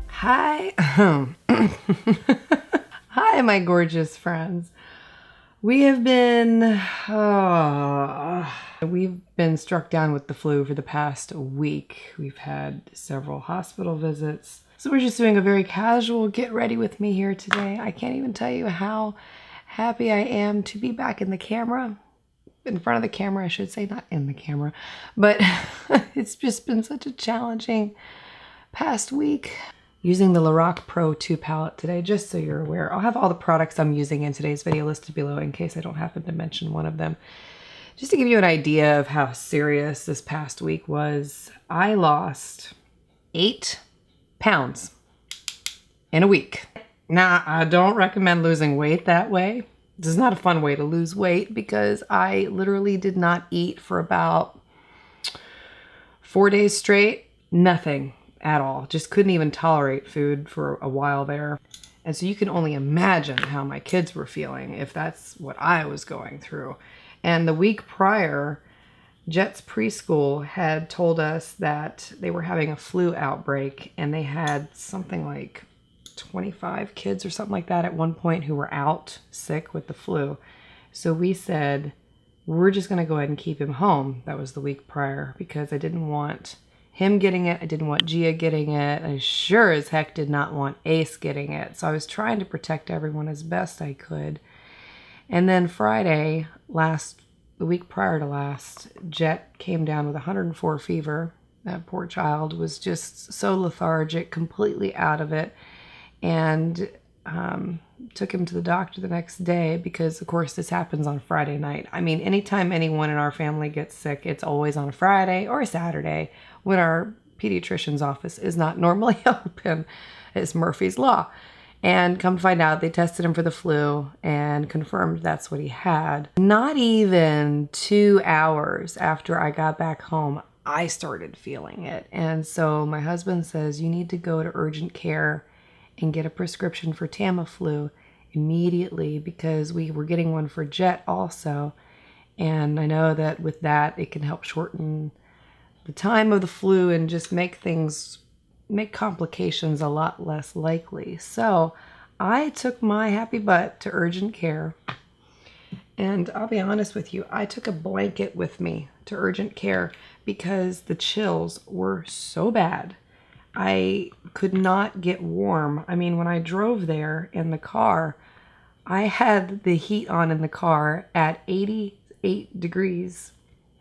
Hi. Hi, my gorgeous friends. We've been struck down with the flu for the past week. We've had several hospital visits. So we're just doing a very casual get ready with me here today. I can't even tell you how happy I am to be back in the camera. In front of the camera, I should say, not in the camera. But it's just been such a challenging past week. Using the Lorac Pro 2 palette today, just so you're aware. I'll have all the products I'm using in today's video listed below in case I don't happen to mention one of them. Just to give you an idea of how serious this past week was, I lost 8 pounds in a week. Now, I don't recommend losing weight that way. This is not a fun way to lose weight because I literally did not eat for about 4 days straight. Nothing at all. Just couldn't even tolerate food for a while there. And so you can only imagine how my kids were feeling if that's what I was going through. And the week prior, Jet's preschool had told us that they were having a flu outbreak and they had something like 25 kids or something like that at one point who were out sick with the flu. So we said, we're just going to go ahead and keep him home. That was the week prior because I didn't want him getting it. I didn't want Gia getting it. I sure as heck did not want Ace getting it. So I was trying to protect everyone as best I could. And then Friday, the week prior to last, Jet came down with 104 fever. That poor child was just so lethargic, completely out of it. And took him to the doctor the next day because, of course, this happens on Friday night. I mean, anytime anyone in our family gets sick, it's always on a Friday or a Saturday when our pediatrician's office is not normally open. It's Murphy's Law. And come to find out, they tested him for the flu and confirmed that's what he had. Not even 2 hours after I got back home, I started feeling it. And so my husband says, you need to go to urgent care and get a prescription for Tamiflu immediately because we were getting one for Jet also. And I know that with that, it can help shorten the time of the flu and just make complications a lot less likely. So I took my happy butt to urgent care. And I'll be honest with you, I took a blanket with me to urgent care because the chills were so bad. I could not get warm. I mean, when I drove there in the car, I had the heat on in the car at 88 degrees.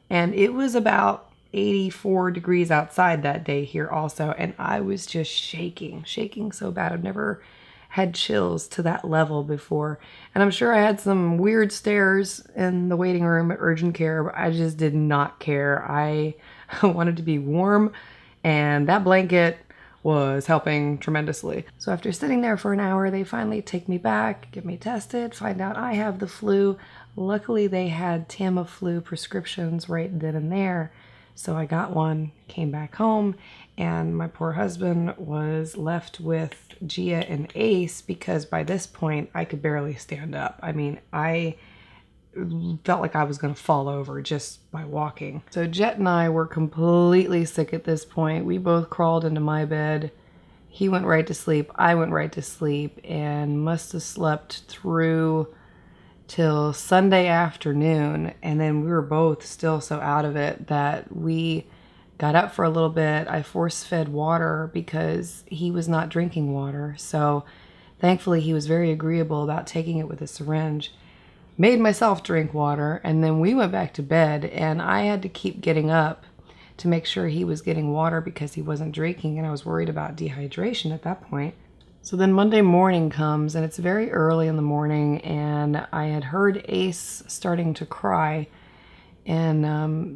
And it was about 84 degrees outside that day here also. And I was just shaking so bad. I've never had chills to that level before. And I'm sure I had some weird stares in the waiting room at urgent care, but I just did not care. I wanted to be warm, and that blanket was helping tremendously. So after sitting there for an hour, they finally take me back, get me tested, find out I have the flu. Luckily, they had Tamiflu prescriptions right then and there. So I got one, came back home, and my poor husband was left with Gia and Ace because by this point, I could barely stand up. I mean, I felt like I was going to fall over just by walking. So Jet and I were completely sick at this point. We both crawled into my bed. He went right to sleep. I went right to sleep and must have slept through till Sunday afternoon. And then we were both still so out of it that we got up for a little bit. I force-fed water because he was not drinking water. So thankfully he was very agreeable about taking it with a syringe. Made myself drink water, and then we went back to bed, and I had to keep getting up to make sure he was getting water because he wasn't drinking, and I was worried about dehydration at that point. So then Monday morning comes, and it's very early in the morning, and I had heard Ace starting to cry in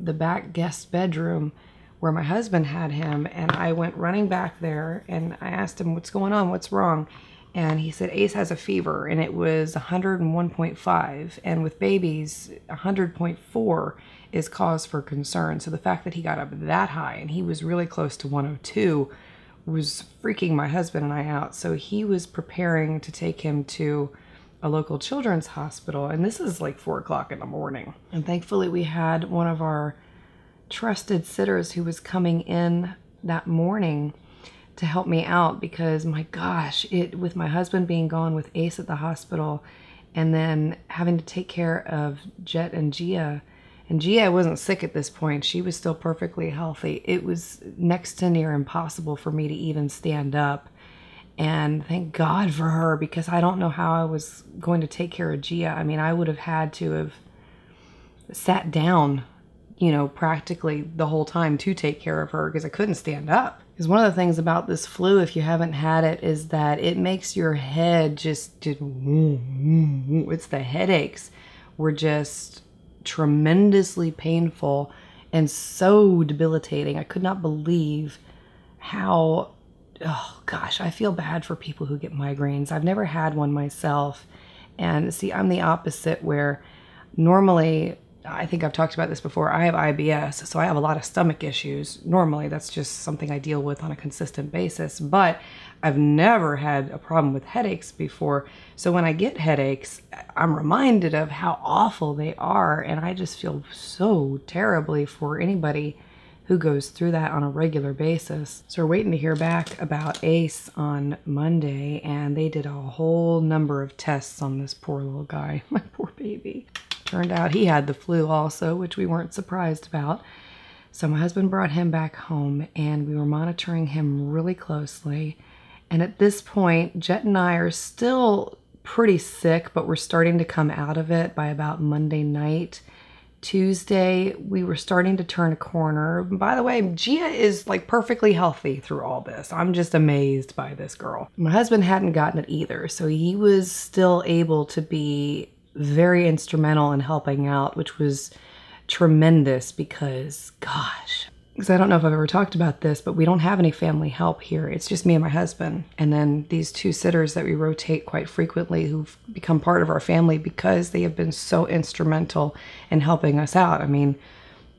the back guest bedroom where my husband had him, and I went running back there, and I asked him, what's going on, what's wrong? And he said, Ace has a fever, and it was 101.5. And with babies, 100.4 is cause for concern. So the fact that he got up that high, and he was really close to 102, was freaking my husband and I out. So he was preparing to take him to a local children's hospital. And this is like 4 o'clock in the morning. And thankfully we had one of our trusted sitters who was coming in that morning to help me out, because my gosh, with my husband being gone with Ace at the hospital and then having to take care of Jet and Gia. And Gia wasn't sick at this point. She was still perfectly healthy. It was next to near impossible for me to even stand up. And thank God for her, because I don't know how I was going to take care of Gia. I mean, I would have had to have sat down, you know, practically the whole time to take care of her, because I couldn't stand up. Because one of the things about this flu, if you haven't had it, is that it makes your head just it's the headaches were just tremendously painful and so debilitating. I could not believe how, oh gosh, I feel bad for people who get migraines. I've never had one myself. And see, I'm the opposite, where normally, I think I've talked about this before, I have IBS, so I have a lot of stomach issues. Normally, that's just something I deal with on a consistent basis, but I've never had a problem with headaches before. So when I get headaches, I'm reminded of how awful they are, and I just feel so terribly for anybody who goes through that on a regular basis. So we're waiting to hear back about Ace on Monday, and they did a whole number of tests on this poor little guy, my poor baby. Turned out he had the flu also, which we weren't surprised about. So my husband brought him back home, and we were monitoring him really closely. And at this point, Jet and I are still pretty sick, but we're starting to come out of it by about Monday night. Tuesday, we were starting to turn a corner. By the way, Gia is like perfectly healthy through all this. I'm just amazed by this girl. My husband hadn't gotten it either, so he was still able to be very instrumental in helping out, which was tremendous, because gosh, because I don't know if I've ever talked about this, but we don't have any family help here. It's just me and my husband, and then these two sitters that we rotate quite frequently, who've become part of our family because they have been so instrumental in helping us out. I mean,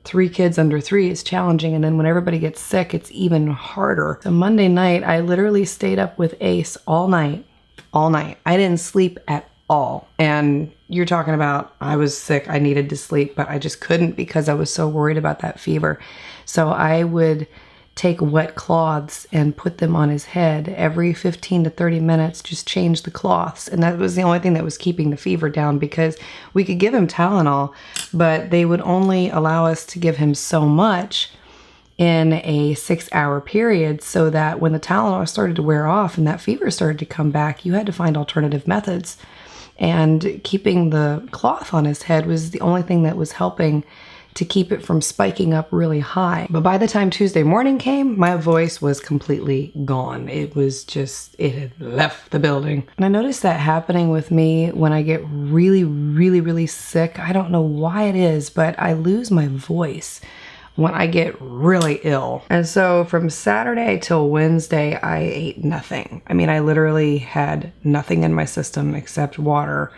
3 kids under 3 is challenging, and then when everybody gets sick, it's even harder. So Monday night, I literally stayed up with Ace all night. I didn't sleep at all. And you're talking about, I was sick, I needed to sleep, but I just couldn't because I was so worried about that fever. So I would take wet cloths and put them on his head every 15 to 30 minutes, just change the cloths. And that was the only thing that was keeping the fever down, because we could give him Tylenol, but they would only allow us to give him so much in a 6-hour period, so that when the Tylenol started to wear off and that fever started to come back, you had to find alternative methods. And keeping the cloth on his head was the only thing that was helping to keep it from spiking up really high. But by the time Tuesday morning came, my voice was completely gone. It was just, it had left the building. And I noticed that happening with me when I get really, really, really sick. I don't know why it is, but I lose my voice when I get really ill. And so from Saturday till Wednesday, I ate nothing. I mean, I literally had nothing in my system except water,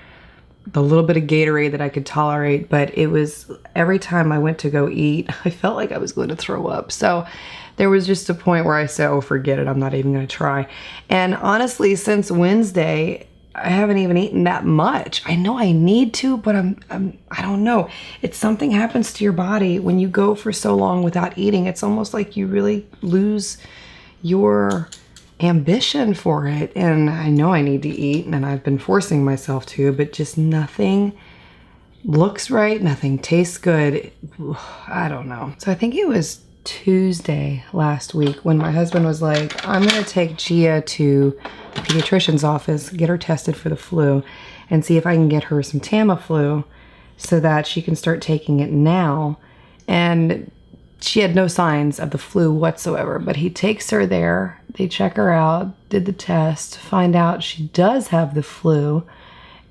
the little bit of Gatorade that I could tolerate, but it was, every time I went to go eat, I felt like I was going to throw up. So there was just a point where I said, oh, forget it, I'm not even gonna try. And honestly, since Wednesday, I haven't even eaten that much. I know I need to, but I don't know. It's something happens to your body when you go for so long without eating. It's almost like you really lose your ambition for it. And I know I need to eat, and I've been forcing myself to, but just nothing looks right. Nothing tastes good. I don't know. So I think it was Tuesday last week when my husband was like, I'm gonna take Gia to the pediatrician's office, get her tested for the flu, and see if I can get her some Tamiflu so that she can start taking it now. And she had no signs of the flu whatsoever, but he takes her there, they check her out, did the test, find out she does have the flu,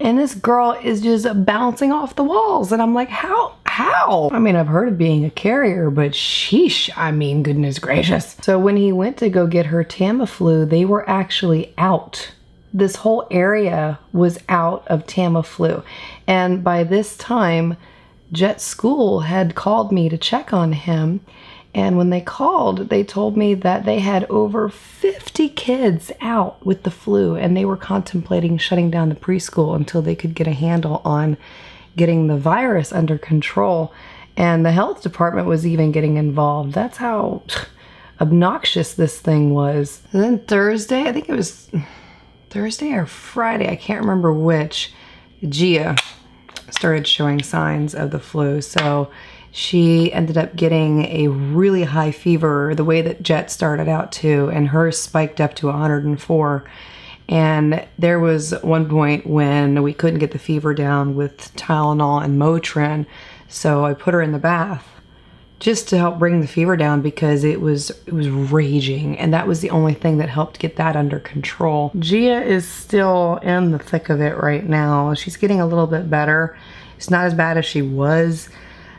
and this girl is just bouncing off the walls. And I'm like, how? I mean, I've heard of being a carrier, but sheesh, I mean, goodness gracious. So when he went to go get her Tamiflu, they were actually out. This whole area was out of Tamiflu. And by this time, Jet School had called me to check on him. And when they called, they told me that they had over 50 kids out with the flu, and they were contemplating shutting down the preschool until they could get a handle on getting the virus under control. And the health department was even getting involved. That's how obnoxious this thing was. And then Thursday, I think it was Thursday or Friday, I can't remember which, Gia started showing signs of the flu. So she ended up getting a really high fever, the way that Jet started out too, and hers spiked up to 104. And there was one point when we couldn't get the fever down with Tylenol and Motrin, so I put her in the bath just to help bring the fever down because it was raging, and that was the only thing that helped get that under control. Gia is still in the thick of it right now. She's getting a little bit better. It's not as bad as she was.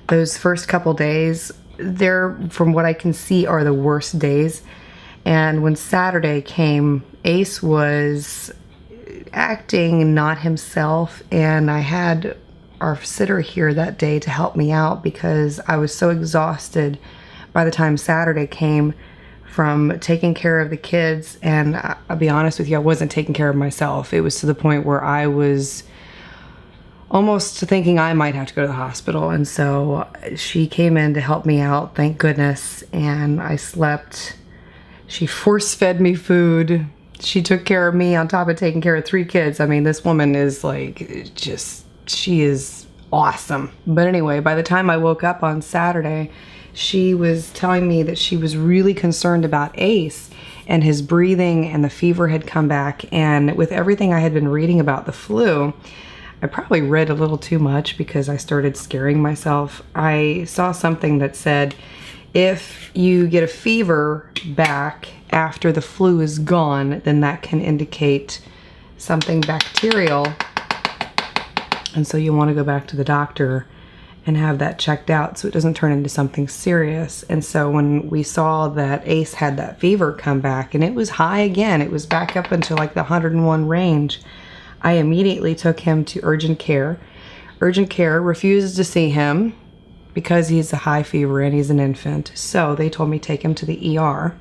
Those first couple days, they're, from what I can see, are the worst days. And when Saturday came, Ace was acting not himself, and I had our sitter here that day to help me out because I was so exhausted by the time Saturday came from taking care of the kids. And I'll be honest with you, I wasn't taking care of myself. It was to the point where I was almost thinking I might have to go to the hospital. And so she came in to help me out, thank goodness, and I slept. She force-fed me food. She took care of me on top of taking care of 3 kids. I mean, this woman is like, just, she is awesome. But anyway, by the time I woke up on Saturday, she was telling me that she was really concerned about Ace and his breathing, and the fever had come back. And with everything I had been reading about the flu, I probably read a little too much because I started scaring myself. I saw something that said, if you get a fever back after the flu is gone, then that can indicate something bacterial. And so you want to go back to the doctor and have that checked out so it doesn't turn into something serious. And so when we saw that Ace had that fever come back, and it was high again, it was back up into like the 101 range, I immediately took him to urgent care. Urgent care refuses to see him because he's a high fever and he's an infant. So they told me take him to the ER.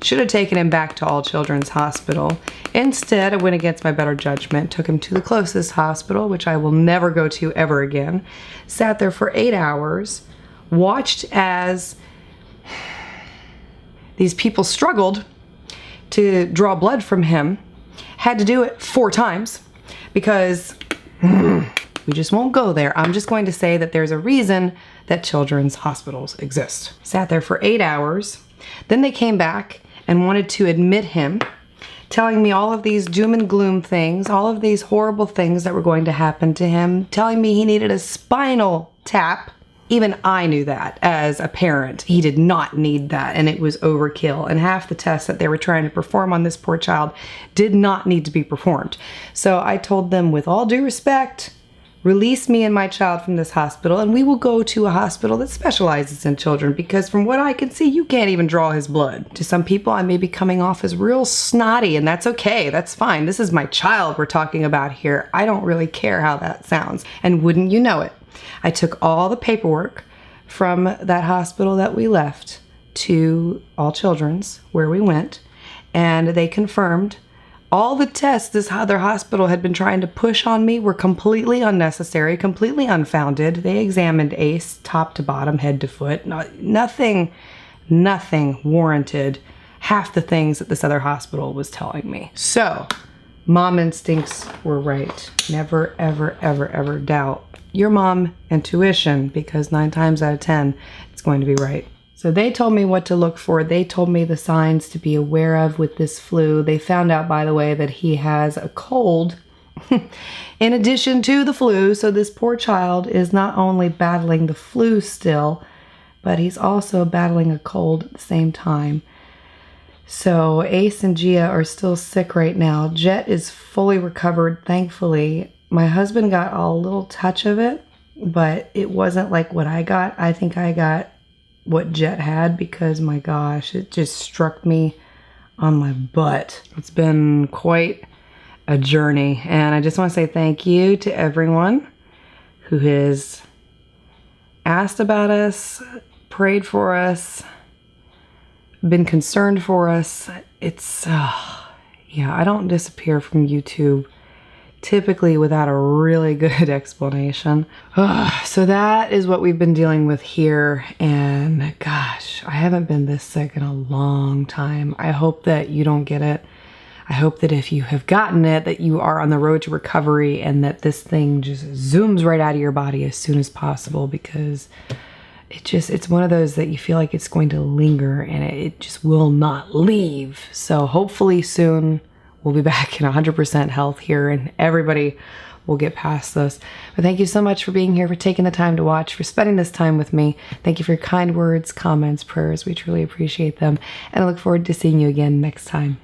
Should have taken him back to All Children's Hospital. Instead, I went against my better judgment, took him to the closest hospital, which I will never go to ever again. Sat there for 8 hours, watched as these people struggled to draw blood from him. Had to do it 4 times because we just won't go there. I'm just going to say that there's a reason that children's hospitals exist. Sat there for 8 hours. Then they came back and wanted to admit him, telling me all of these doom and gloom things, all of these horrible things that were going to happen to him, telling me he needed a spinal tap. Even I knew that as a parent. He did not need that, and it was overkill. And half the tests that they were trying to perform on this poor child did not need to be performed. So I told them, with all due respect, release me and my child from this hospital, and we will go to a hospital that specializes in children, because from what I can see, you can't even draw his blood. To some people, I may be coming off as real snotty, and that's okay. That's fine. This is my child we're talking about here. I don't really care how that sounds. And wouldn't you know it, I took all the paperwork from that hospital that we left to All Children's, where we went, and they confirmed all the tests this other hospital had been trying to push on me were completely unnecessary, completely unfounded. They examined Ace top to bottom, head to foot. Nothing warranted half the things that this other hospital was telling me. So, mom instincts were right. Never, ever, ever, ever doubt your mom intuition, because 9 times out of 10, it's going to be right. So they told me what to look for. They told me the signs to be aware of with this flu. They found out, by the way, that he has a cold in addition to the flu. So this poor child is not only battling the flu still, but he's also battling a cold at the same time. So Ace and Gia are still sick right now. Jet is fully recovered, thankfully. My husband got a little touch of it, but it wasn't like what I got. I think I got what Jet had, because my gosh, it just struck me on my butt. It's been quite a journey, and I just want to say thank you to everyone who has asked about us, prayed for us, been concerned for us. It's yeah, I don't disappear from YouTube typically without a really good explanation. So that is what we've been dealing with here, and gosh, I haven't been this sick in a long time. I hope that you don't get it. I hope that if you have gotten it, that you are on the road to recovery and that this thing just zooms right out of your body as soon as possible, because it's one of those that you feel like it's going to linger and it just will not leave. So hopefully soon we'll be back in 100% health here and everybody will get past this. But thank you so much for being here, for taking the time to watch, for spending this time with me. Thank you for your kind words, comments, prayers. We truly appreciate them. And I look forward to seeing you again next time.